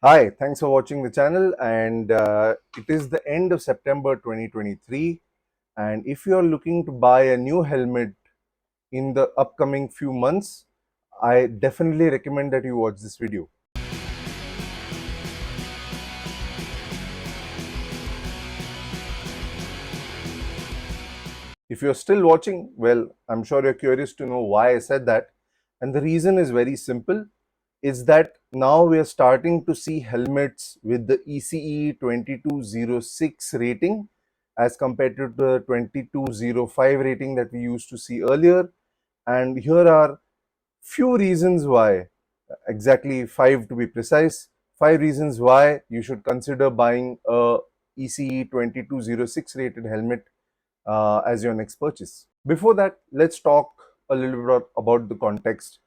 Hi, thanks for watching the channel. And it is the end of September 2023. And if you are looking to buy a new helmet in the upcoming few months, I definitely recommend that you watch this video. If you're still watching, well, I'm sure you're curious to know why I said that. And the reason is very simple, is that now we are starting to see helmets with the ECE 2206 rating as compared to the 2205 rating that we used to see earlier. And here are few reasons why, exactly 5 to be precise, 5 reasons why you should consider buying a ECE 2206 rated helmet as your next purchase. Before that, let's talk a little bit about the context.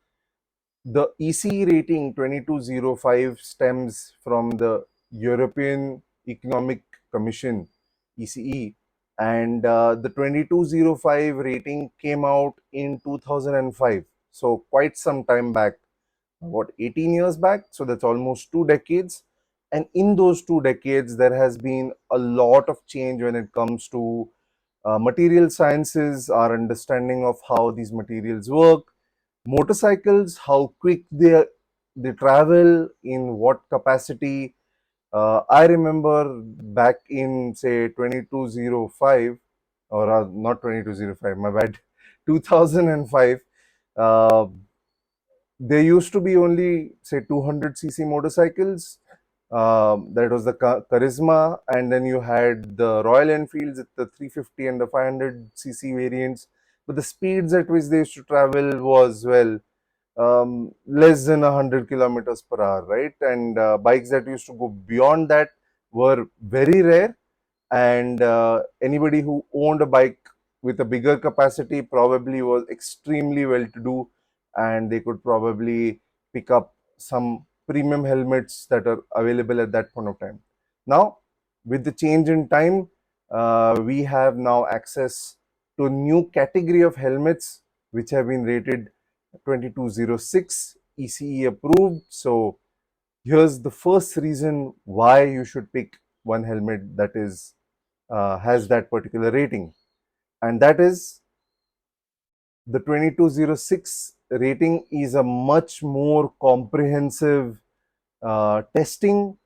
The ECE rating 2205 stems from the European Economic Commission, ECE, and the 2205 rating came out in 2005. So quite some time back, what, 18 years back? So that's almost 2 decades. And in those 2 decades, there has been a lot of change when it comes to material sciences, our understanding of how these materials work, motorcycles, how quick they travel, in what capacity. I remember back in, say, 2205, or not 2205, my bad, 2005. Uh, there used to be only, say, 200cc motorcycles. That was the Charisma, and then you had the Royal Enfields at the 350 and the 500cc variants. But the speeds at which they used to travel was, well, less than 100 kilometers per hour, right? And bikes that used to go beyond that were very rare. And anybody who owned a bike with a bigger capacity probably was extremely well to do, and they could probably pick up some premium helmets that are available at that point of time. Now, with the change in time, we have now access to a new category of helmets which have been rated 2206 ECE approved. So here's the first reason why you should pick one helmet that is has that particular rating, and that is the 2206 rating is a much more comprehensive testing.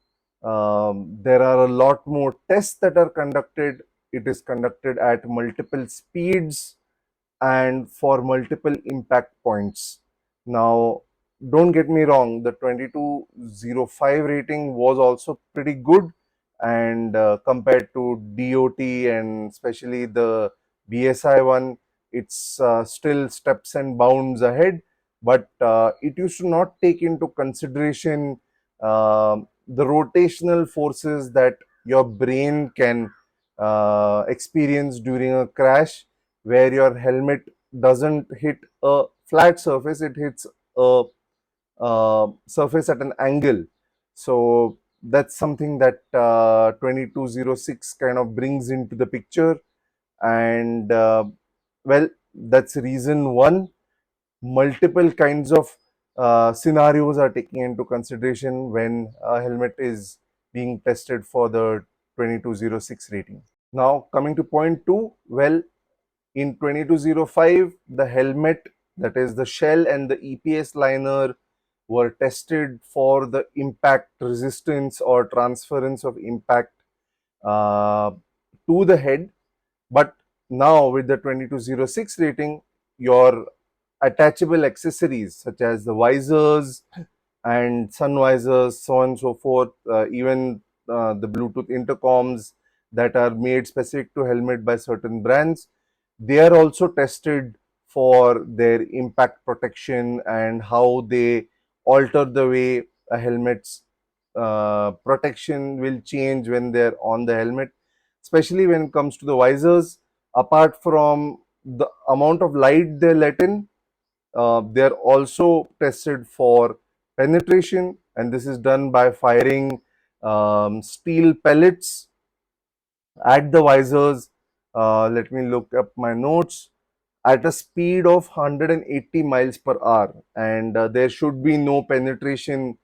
There are a lot more tests that are conducted. It is conducted at multiple speeds and for multiple impact points. Now, don't get me wrong, the 2205 rating was also pretty good, and compared to DOT and especially the BSI one, it's still steps and bounds ahead. But it used to not take into consideration the rotational forces that your brain can experience during a crash, where your helmet doesn't hit a flat surface, it hits a surface at an angle. So that's something that 2206 kind of brings into the picture. And well, that's reason one. Multiple kinds of scenarios are taken into consideration when a helmet is being tested for the 2206 rating. Now, coming to point two, well, in 2205, the helmet, that is the shell and the EPS liner, were tested for the impact resistance or transference of impact uh, to the head. But now with the 2206 rating, your attachable accessories such as the visors and sun visors, so on and so forth, even the Bluetooth intercoms that are made specific to helmet by certain brands, they are also tested for their impact protection and how they alter the way a helmet's protection will change when they're on the helmet, especially when it comes to the visors. Apart from the amount of light they let in, they're also tested for penetration, and this is done by firing steel pellets at the visors. Let me look up my notes. At a speed of 180 miles per hour, and there should be no penetration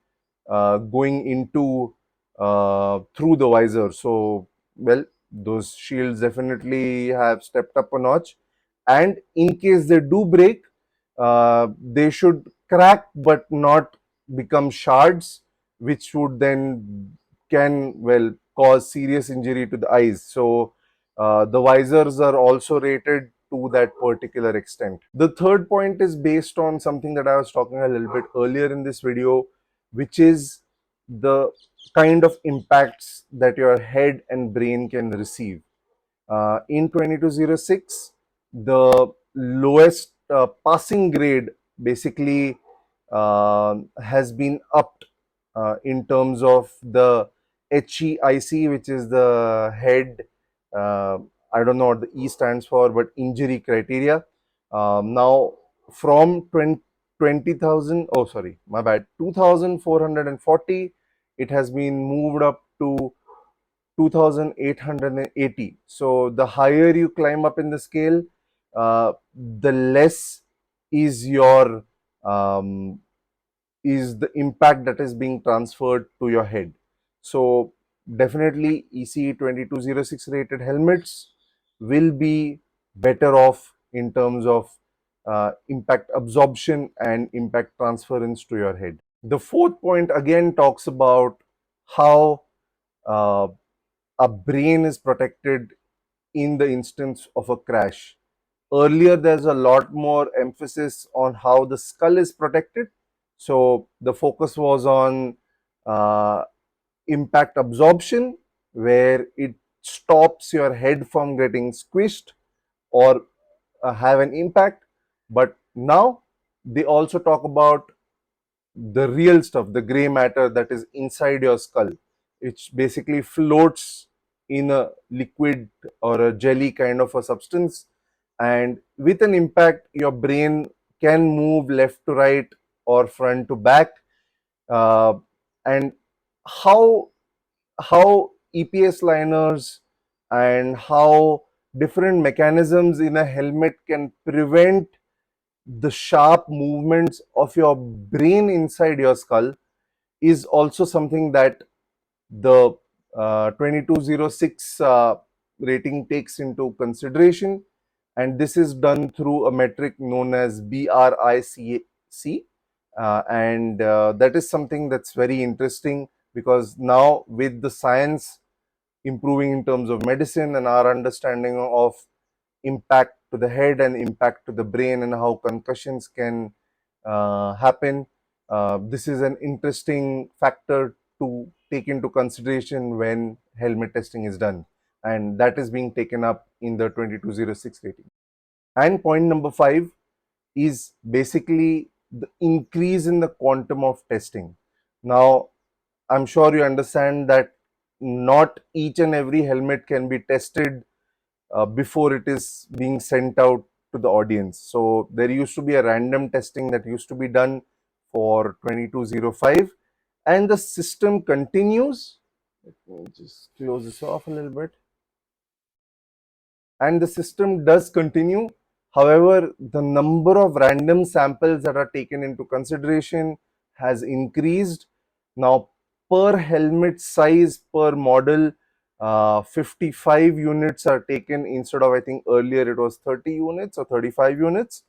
going into through the visor. So, well, those shields definitely have stepped up a notch. And in case they do break, they should crack but not become shards, which would then can, well, cause serious injury to the eyes. So the visors are also rated to that particular extent. The third point is based on something that I was talking a little bit earlier in this video, which is the kind of impacts that your head and brain can receive. In 2206, the lowest passing grade basically has been upped in terms of the HEIC, which is the head, uh, I don't know what the E stands for, but injury criteria. Now, from 20,000, oh, sorry, my bad, 2,440, it has been moved up to 2,880. So the higher you climb up in the scale, the less is your is the impact that is being transferred to your head. So definitely ECE 2206 rated helmets will be better off in terms of impact absorption and impact transference to your head. The fourth point again talks about how uh, a brain is protected in the instance of a crash. Earlier, there's a lot more emphasis on how the skull is protected. So the focus was on uh, impact absorption, where it stops your head from getting squished or have an impact. But now they also talk about the real stuff, the gray matter that is inside your skull, which basically floats in a liquid or a jelly kind of a substance. And with an impact, your brain can move left to right or front to back. Uh, and how EPS liners and how different mechanisms in a helmet can prevent the sharp movements of your brain inside your skull is also something that the 2206 rating takes into consideration, and this is done through a metric known as BRICC, and that is something that's very interesting, because now with the science improving in terms of medicine and our understanding of impact to the head and impact to the brain and how concussions can happen. This is an interesting factor to take into consideration when helmet testing is done, and that is being taken up in the 2206 rating. And point number 5 is basically the increase in the quantum of testing. Now, I'm sure you understand that not each and every helmet can be tested before it is being sent out to the audience. So there used to be a random testing that used to be done for 2205, and the system continues. Let me just close this off a little bit. And the system does continue. However, the number of random samples that are taken into consideration has increased. Now, per helmet size, per model, 55 units are taken instead of, I think earlier it was 30 units or 35 units.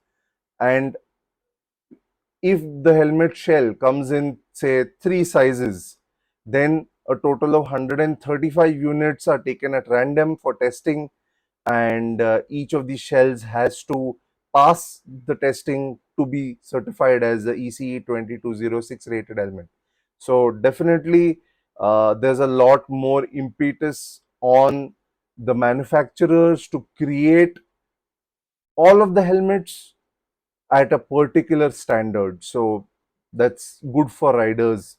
And if the helmet shell comes in, say, 3 sizes, then a total of 135 units are taken at random for testing, and each of these shells has to pass the testing to be certified as the ECE 2206 rated helmet. So definitely there's a lot more impetus on the manufacturers to create all of the helmets at a particular standard. So that's good for riders,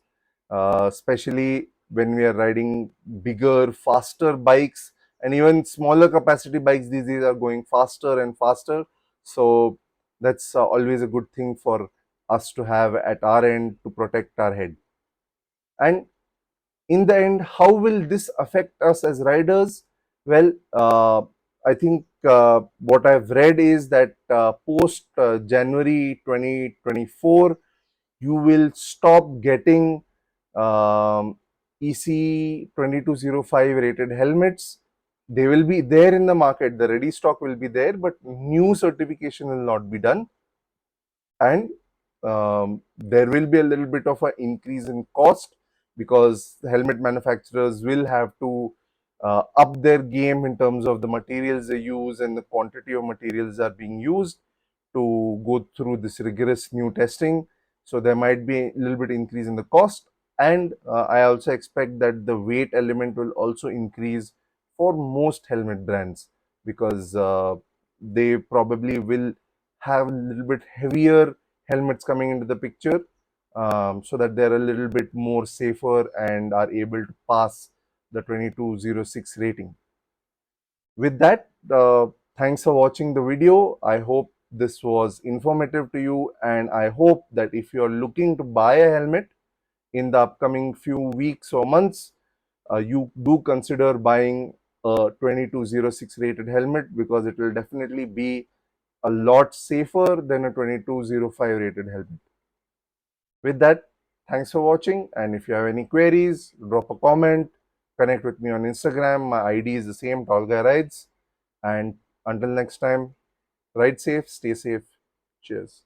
especially when we are riding bigger, faster bikes, and even smaller capacity bikes these days are going faster and faster. So that's always a good thing for us to have at our end to protect our head. And in the end, how will this affect us as riders? Well, I think what I've read is that post January 2024, you will stop getting ECE 2205 rated helmets. They will be there in the market. The ready stock will be there, but new certification will not be done. And there will be a little bit of an increase in cost because helmet manufacturers will have to up their game in terms of the materials they use and the quantity of materials that are being used to go through this rigorous new testing. So there might be a little bit increase in the cost, and I also expect that the weight element will also increase for most helmet brands because they probably will have a little bit heavier helmets coming into the picture, so that they're a little bit more safer and are able to pass the 2206 rating. With that, thanks for watching the video. I hope this was informative to you, and I hope that if you're looking to buy a helmet in the upcoming few weeks or months, you do consider buying a 2206 rated helmet, because it will definitely be a lot safer than a 2205 rated helmet. With that, thanks for watching, and if you have any queries, drop a comment, connect with me on Instagram. My ID is the same, TallGuyRides. And until next time, ride safe, stay safe. Cheers.